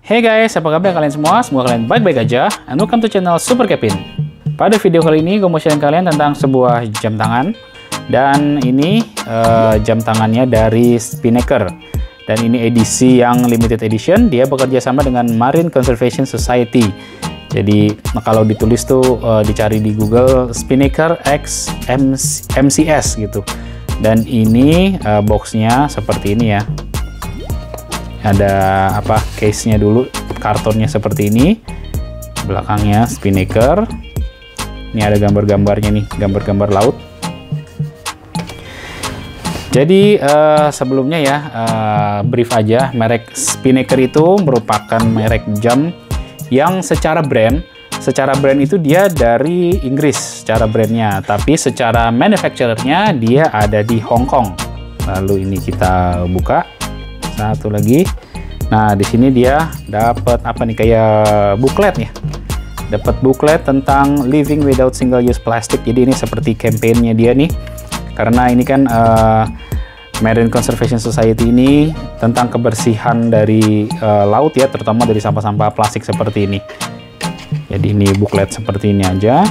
Hey guys, apa kabar kalian semua? Semoga kalian baik-baik aja. And welcome to channel Super Kevin. Pada video kali ini, gue mau share kalian tentang sebuah jam tangan. Dan ini jam tangannya dari Spinnaker. Dan ini edisi yang limited edition. Dia bekerja sama dengan Marine Conservation Society. Jadi kalau ditulis tuh dicari di Google Spinnaker X MCS gitu. Dan ini boxnya seperti ini ya. Ada apa, case-nya dulu, kartonnya seperti ini, belakangnya Spinnaker. Ini ada gambar-gambarnya nih, gambar-gambar laut. Jadi sebelumnya ya, brief aja, merek Spinnaker itu merupakan merek jam yang secara brand itu dia dari Inggris secara brandnya, tapi secara manufacturernya dia ada di Hong Kong. Lalu ini kita buka. Satu lagi. Nah, di sini dia dapat apa nih, kayak buklet ya. Dapat buklet tentang Living Without Single Use Plastic. Jadi ini seperti kampanyenya dia nih. Karena ini kan Marine Conservation Society ini tentang kebersihan dari laut ya, terutama dari sampah-sampah plastik seperti ini. Jadi ini buklet seperti ini aja.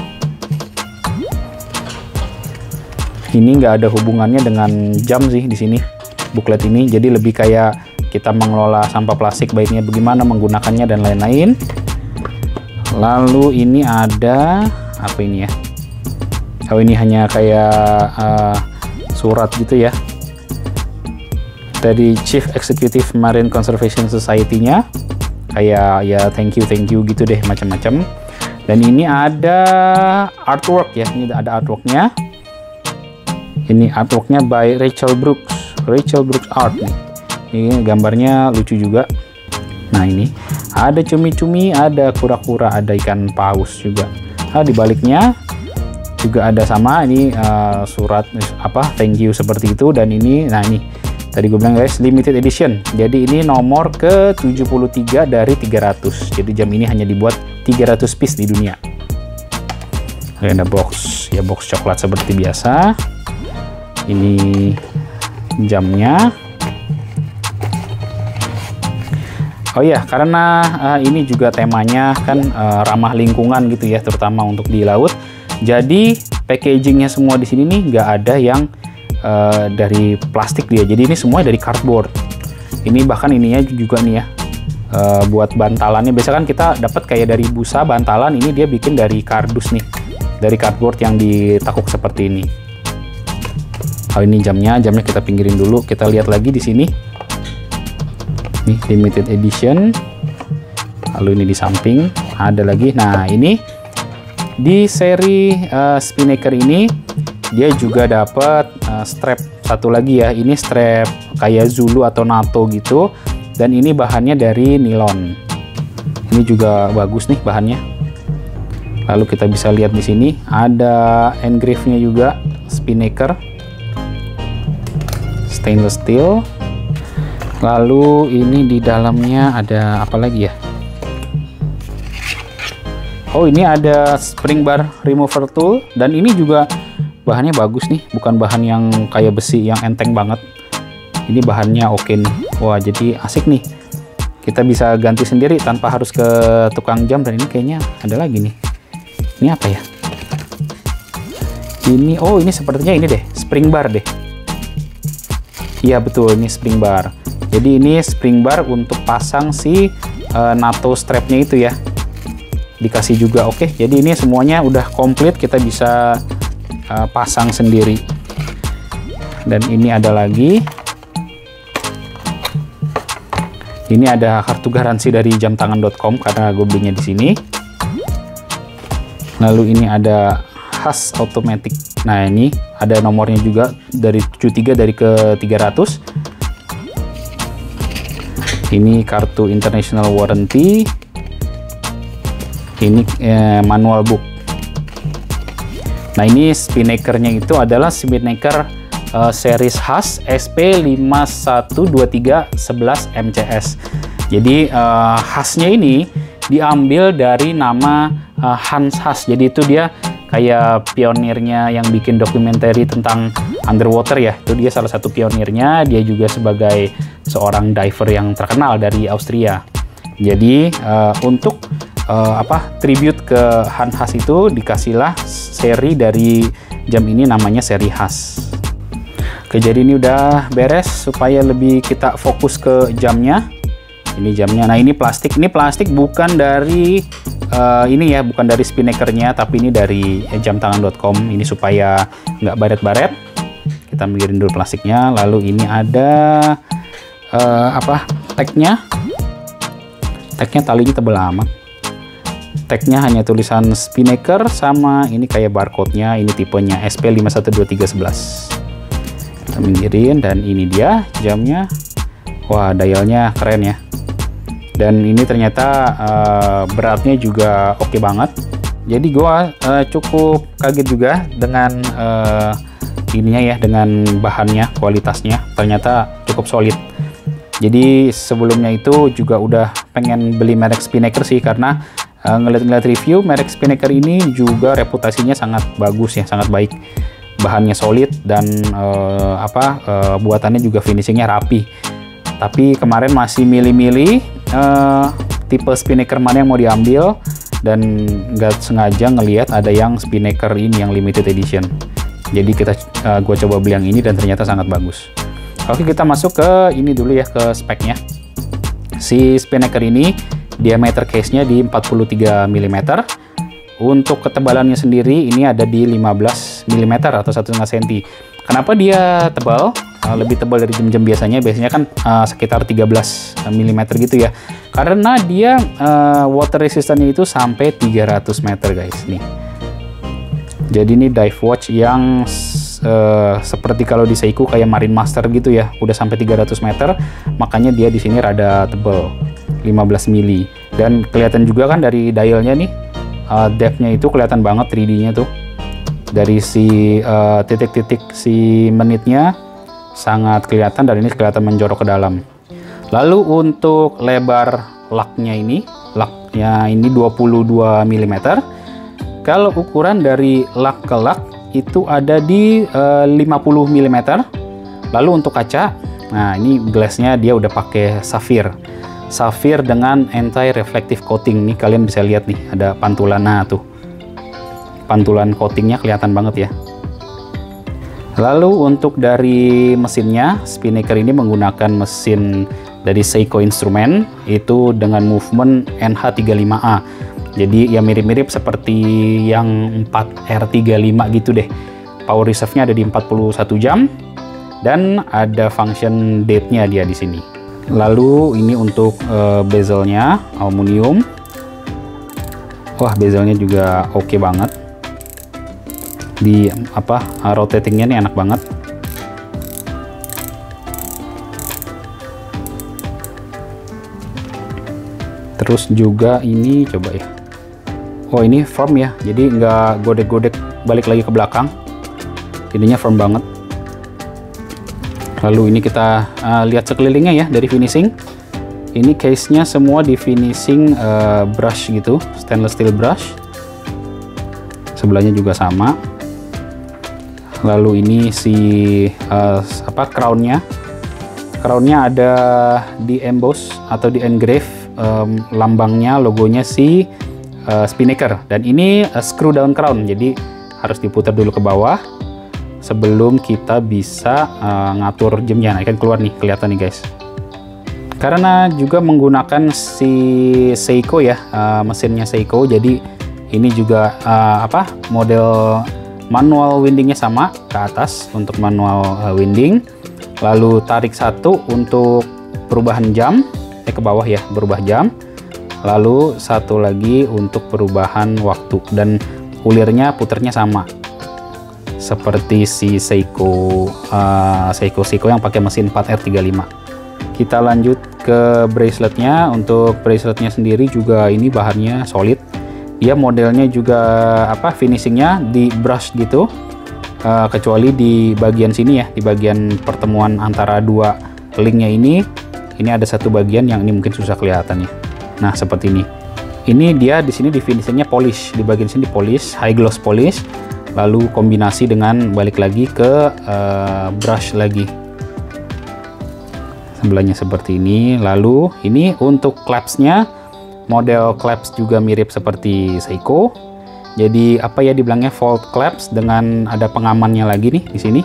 Ini nggak ada hubungannya dengan jam sih di sini. Buklet ini jadi lebih kayak kita mengelola sampah plastik baiknya bagaimana menggunakannya dan lain-lain. Lalu ini ada apa ini ya? Oh, ini hanya kayak surat gitu ya dari Chief Executive Marine Conservation Society-nya, kayak ya thank you gitu deh, macam-macam. Dan ini ada artwork ya, ini ada artworknya. Ini artworknya by Rachel Brooks Art nih. Ini gambarnya lucu juga. Nah, ini ada cumi-cumi, ada kura-kura, ada ikan paus juga. Nah, di baliknya juga ada sama ini surat apa thank you seperti itu. Dan ini, nah ini tadi gue bilang guys, limited edition. Jadi ini nomor ke 73 dari 300. Jadi jam ini hanya dibuat 300 piece di dunia. Ada box ya, box coklat seperti biasa. Ini jamnya. Oh ya, karena ini juga temanya kan ramah lingkungan gitu ya, terutama untuk di laut. Jadi packagingnya semua di sini nih nggak ada yang dari plastik dia. Jadi ini semua dari cardboard. Ini bahkan ininya juga nih ya, buat bantalannya. Biasa kan kita dapat kayak dari busa bantalan, ini dia bikin dari kardus nih, dari cardboard yang ditakuk seperti ini. Oh, ini jamnya kita pinggirin dulu. Kita lihat lagi di sini. Nih limited edition. Lalu ini di samping ada lagi. Nah, ini di seri Spinnaker ini dia juga dapat strap satu lagi ya. Ini strap kayak Zulu atau NATO gitu. Dan ini bahannya dari nilon. Ini juga bagus nih bahannya. Lalu kita bisa lihat di sini ada engrave-nya juga Spinnaker. Stainless steel. Lalu ini di dalamnya ada apa lagi ya? Oh, ini ada spring bar remover tool. Dan ini juga bahannya bagus nih, bukan bahan yang kayak besi yang enteng banget. Ini bahannya oke nih. Wah, jadi asik nih, kita bisa ganti sendiri tanpa harus ke tukang jam. Dan ini kayaknya ada lagi nih. Ini apa ya? Ini, oh ini sepertinya ini deh, spring bar deh. Iya betul, ini spring bar. Jadi ini spring bar untuk pasang si NATO strapnya itu ya. Dikasih juga, oke. Jadi ini semuanya udah komplit, kita bisa pasang sendiri. Dan ini ada lagi. Ini ada kartu garansi dari jamtangan.com karena gue belinya di sini. Lalu ini ada khas automatic. Nah, ini ada nomornya juga dari 73 dari ke 300. Ini kartu international warranty. Ini manual book. Nah, ini Spinnaker-nya itu adalah Spinnaker series khas SP512311 MCS. Jadi khasnya ini diambil dari nama Hans Haas. Jadi itu dia kayak pionirnya yang bikin dokumenter tentang underwater ya. Itu dia salah satu pionirnya. Dia juga sebagai seorang diver yang terkenal dari Austria. Jadi untuk tribute ke Han Haas itu dikasihlah seri dari jam ini namanya seri Haas. Oke, jadi ini udah beres supaya lebih kita fokus ke jamnya. Ini jamnya. Nah, ini plastik. Ini plastik bukan dari ini ya, bukan dari spinnakernya, tapi ini dari jamtangan.com. Ini supaya nggak baret-baret. Kita mikirin dulu plastiknya. Lalu ini ada tagnya. Tagnya talinya tebal amat. Tagnya hanya tulisan spinnaker sama ini kayak barcode-nya. Ini tipenya SP512311. Kita minggirin dan ini dia jamnya. Wah, dialnya keren ya. Dan ini ternyata beratnya juga oke banget. Jadi gua cukup kaget juga dengan ininya ya, dengan bahannya, kualitasnya ternyata cukup solid. Jadi sebelumnya itu juga udah pengen beli merek spinnaker sih, karena ngeliat-ngeliat review merek spinnaker ini juga reputasinya sangat bagus ya, sangat baik. Bahannya solid dan buatannya juga finishingnya rapi. Tapi kemarin masih milih-milih tipe spinnaker mana yang mau diambil, dan nggak sengaja ngelihat ada yang spinnaker ini yang limited edition. Jadi gue coba beli yang ini dan ternyata sangat bagus. Oke, kita masuk ke ini dulu ya, ke speknya. Si spinnaker ini diameter case-nya di 43 mm. Untuk ketebalannya sendiri ini ada di 15 mm atau 1,5 cm. Kenapa dia tebal? Lebih tebal dari jam-jam biasanya. Biasanya kan sekitar 13 mm gitu ya. Karena dia water resistance-nya itu sampai 300 meter guys nih. Jadi ini dive watch yang seperti kalau di Seiko kayak Marine Master gitu ya, udah sampai 300 meter. Makanya dia di sini rada tebal, 15 mili. Dan kelihatan juga kan dari dialnya nih, depth-nya itu kelihatan banget 3D-nya tuh. Dari si titik-titik si menitnya sangat kelihatan, dan ini kelihatan menjorok ke dalam. Lalu untuk lebar laknya ini 22 mm. Kalau ukuran dari lak ke lak itu ada di 50 mm. Lalu untuk kaca, nah ini glassnya dia udah pakai Saphir dengan anti-reflective coating. Nih kalian bisa lihat nih, ada pantulan. Nah tuh, pantulan coatingnya kelihatan banget ya. Lalu untuk dari mesinnya, spinnaker ini menggunakan mesin dari Seiko Instrument, itu dengan movement NH35A. Jadi ya mirip-mirip seperti yang 4R35 gitu deh. Power reserve-nya ada di 41 jam, dan ada function date-nya dia di sini. Lalu ini untuk bezelnya aluminium. Wah, bezelnya juga oke banget. Di rotatingnya nih enak banget. Terus juga ini coba ya. Oh, ini firm ya, jadi nggak godek-godek balik lagi ke belakang. Ininya firm banget. Lalu ini kita lihat sekelilingnya ya dari finishing. Ini case-nya semua di finishing brush gitu, stainless steel brush. Sebelahnya juga sama. Lalu ini si crown-nya. Crown-nya ada di emboss atau di engrave lambangnya, logonya si spinnaker. Dan ini screw down crown, jadi harus diputar dulu ke bawah sebelum kita bisa ngatur jamnya. Nah, kan keluar nih, kelihatan nih guys. Karena juga menggunakan si Seiko ya, mesinnya Seiko, jadi ini juga model manual windingnya sama ke atas untuk manual winding. Lalu tarik satu untuk perubahan jam, ke bawah ya, berubah jam. Lalu satu lagi untuk perubahan waktu, dan ulirnya puternya sama seperti si Seiko yang pakai mesin 4R35. Kita lanjut ke braceletnya. Untuk braceletnya sendiri juga ini bahannya solid. Dia modelnya juga finishingnya di brush gitu, kecuali di bagian sini ya, di bagian pertemuan antara dua linknya ini ada satu bagian yang ini mungkin susah kelihatan ya. Nah, seperti ini. Ini dia di sini di finishingnya polish, di bagian sini polish, high gloss polish, lalu kombinasi dengan balik lagi ke brush lagi. Sebelahnya seperti ini. Lalu ini untuk clamps-nya, model clamps juga mirip seperti Seiko. Jadi apa ya dibilangnya, fold clamps dengan ada pengamannya lagi nih di sini.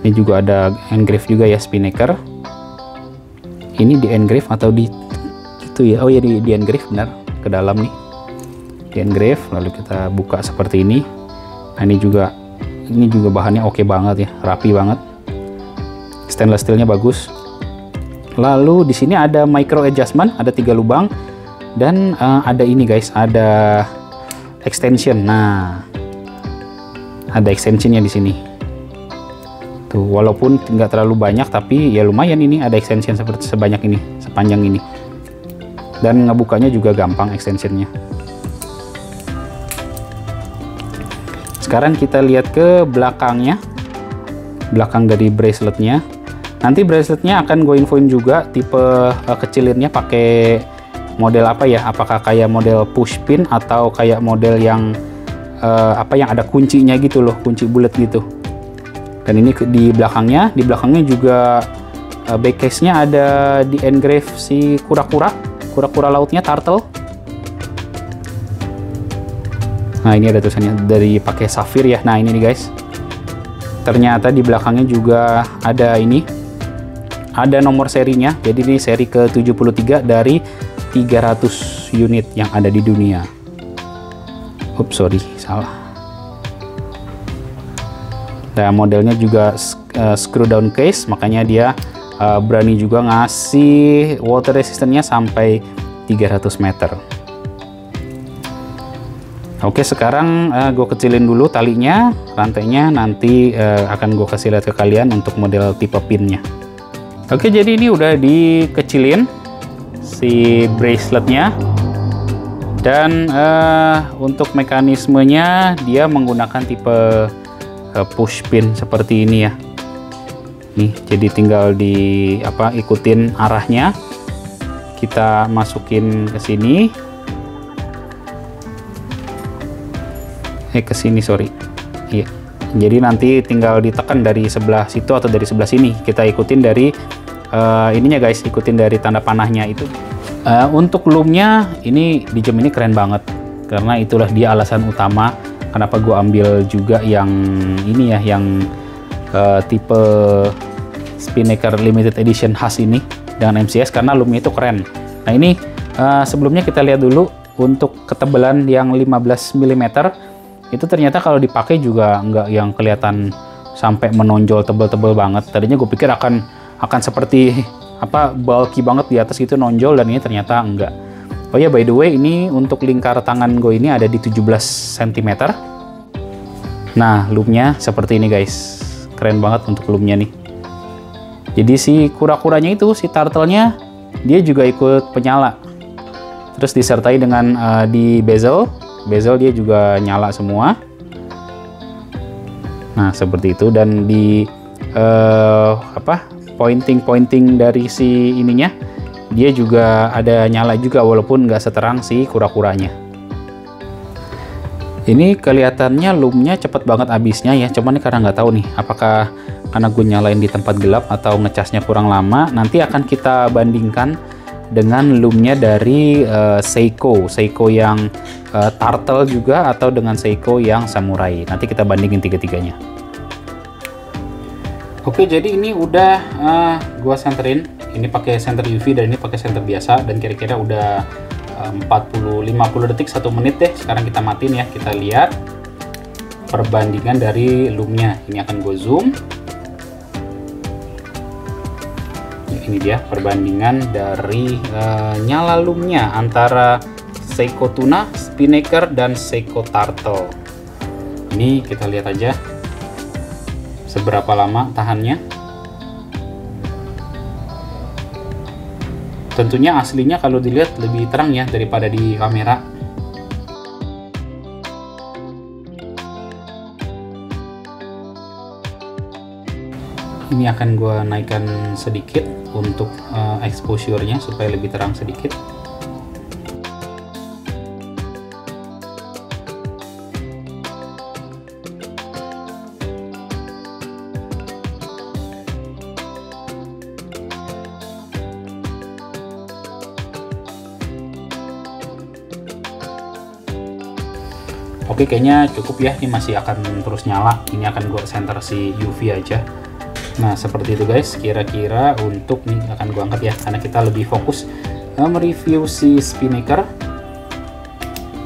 Ini juga ada engrave juga ya, spinnaker. Ini di engrave atau di itu ya? Oh ya, di engrave, benar, ke dalam nih. Di engrave, lalu kita buka seperti ini. Nah, ini juga bahannya oke banget ya, rapi banget. Stainless steelnya bagus. Lalu di sini ada micro adjustment, ada 3 lubang, dan ada ini guys, ada extension. Nah, ada extensionnya di sini. Tuh, walaupun nggak terlalu banyak, tapi ya lumayan, ini ada extension seperti sebanyak ini, sepanjang ini. Dan ngebukanya juga gampang extensionnya. Sekarang kita lihat ke belakangnya, belakang dari braceletnya. Nanti braceletnya akan gue infoin juga tipe kecilinnya pakai model apa ya, apakah kayak model push pin atau kayak model yang yang ada kuncinya gitu loh, kunci bulat gitu. Dan ini di belakangnya juga back case-nya ada di engrave si kura-kura lautnya, turtle. Nah, ini ada tulisannya dari pakai safir ya. Nah, ini nih guys, ternyata di belakangnya juga ada ini, ada nomor serinya. Jadi ini seri ke-73 dari 300 unit yang ada di dunia. Ups, sorry, salah. Dan modelnya juga screw down case, makanya dia berani juga ngasih water resistance-nya sampai 300 meter. Oke, sekarang gue kecilin dulu talinya, rantainya, nanti akan gue kasih lihat ke kalian untuk model tipe pinnya. Oke, jadi ini udah dikecilin si braceletnya, dan untuk mekanismenya dia menggunakan tipe push pin seperti ini ya. Nih, jadi tinggal ikutin arahnya, kita masukin ke sini. Ke sini, sorry. Iya. Jadi nanti tinggal ditekan dari sebelah situ atau dari sebelah sini. Kita ikutin dari ininya guys, ikutin dari tanda panahnya itu. Untuk loomnya ini di jam ini keren banget, karena itulah dia alasan utama kenapa gue ambil juga yang ini ya, yang tipe spinnaker limited edition khas ini dengan MCS, karena loomnya itu keren. Nah, ini sebelumnya kita lihat dulu untuk ketebalan yang 15 mm. Itu ternyata kalau dipakai juga nggak yang kelihatan sampai menonjol tebel-tebel banget. Tadinya gue pikir akan seperti bulky banget di atas gitu, nonjol, dan ini ternyata enggak. Oh ya, by the way, ini untuk lingkar tangan gue ini ada di 17 cm. Nah, loopnya seperti ini guys, keren banget untuk loopnya nih. Jadi si kura-kuranya itu, si turtle-nya, dia juga ikut penyala. Terus disertai dengan di bezel dia juga nyala semua. Nah, seperti itu. Dan di pointing dari si ininya, dia juga ada nyala juga, walaupun nggak seterang si kura-kuranya. Ini kelihatannya loomnya cepet banget habisnya ya, cuman ini karena nggak tahu nih apakah karena gue nyalain di tempat gelap atau ngecasnya kurang lama. Nanti akan kita bandingkan dengan loomnya dari Seiko yang turtle juga, atau dengan Seiko yang samurai. Nanti kita bandingin tiga-tiganya. Oke, jadi ini udah gua senterin. Ini pakai senter UV dan ini pakai senter biasa, dan kira-kira udah 50 detik, 1 menit deh. Sekarang kita matiin ya, kita lihat perbandingan dari loomnya. Ini akan gue zoom. Ya, ini dia perbandingan dari nyala loomnya antara Seiko Tuna, Spinnaker, dan Seiko Turtle. Ini kita lihat aja seberapa lama tahannya. Tentunya aslinya kalau dilihat lebih terang ya daripada di kamera. Ini akan gue naikkan sedikit untuk exposure-nya supaya lebih terang sedikit. Oke, kayaknya cukup ya, ini masih akan terus nyala. Ini akan gue center si UV aja. Nah, seperti itu guys, kira-kira untuk nih akan gue angkat ya, karena kita lebih fokus mereview si Spinnaker.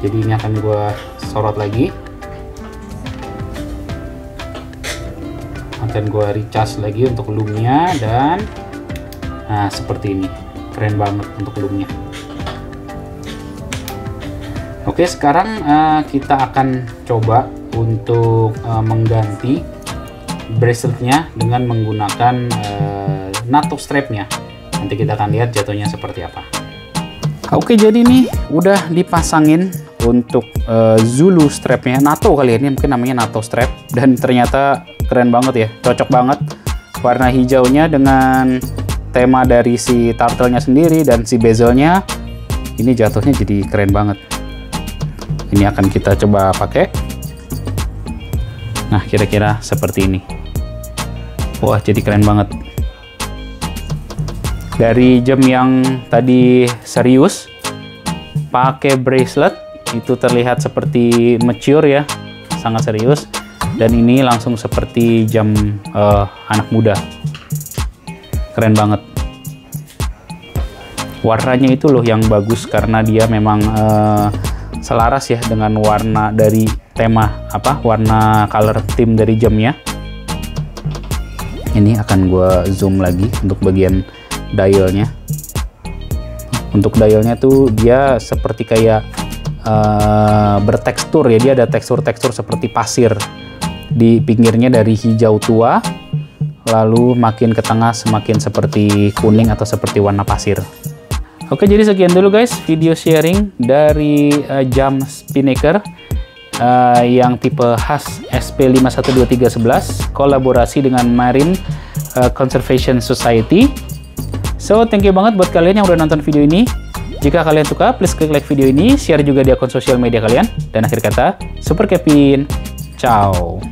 Jadi ini akan gue sorot lagi. Akan gue recharge lagi untuk loomnya, dan nah seperti ini, keren banget untuk loomnya. Oke, sekarang kita akan coba untuk mengganti braceletnya dengan menggunakan NATO strapnya. Nanti kita akan lihat jatuhnya seperti apa. Oke, jadi ini udah dipasangin untuk Zulu strapnya, NATO kali ini mungkin namanya NATO strap, dan ternyata keren banget ya, cocok banget warna hijaunya dengan tema dari si turtle-nya sendiri dan si bezelnya. Ini jatuhnya jadi keren banget. Ini akan kita coba pakai. Nah, kira-kira seperti ini. Wah, jadi keren banget. Dari jam yang tadi serius, pakai bracelet, itu terlihat seperti mature ya, sangat serius. Dan ini langsung seperti jam anak muda. Keren banget. Warnanya itu loh yang bagus, karena dia memang selaras ya dengan warna dari tema warna color theme dari jamnya. Ini akan gue zoom lagi untuk bagian dialnya. Untuk dialnya tuh dia seperti kayak bertekstur ya, dia ada tekstur-tekstur seperti pasir di pinggirnya, dari hijau tua lalu makin ke tengah semakin seperti kuning atau seperti warna pasir. Oke, jadi sekian dulu guys video sharing dari jam Spinnaker yang tipe khas SP512-311 kolaborasi dengan Marine Conservation Society. So, thank you banget buat kalian yang udah nonton video ini. Jika kalian suka, please klik like video ini, share juga di akun sosial media kalian. Dan akhir kata, Super Kevin, ciao.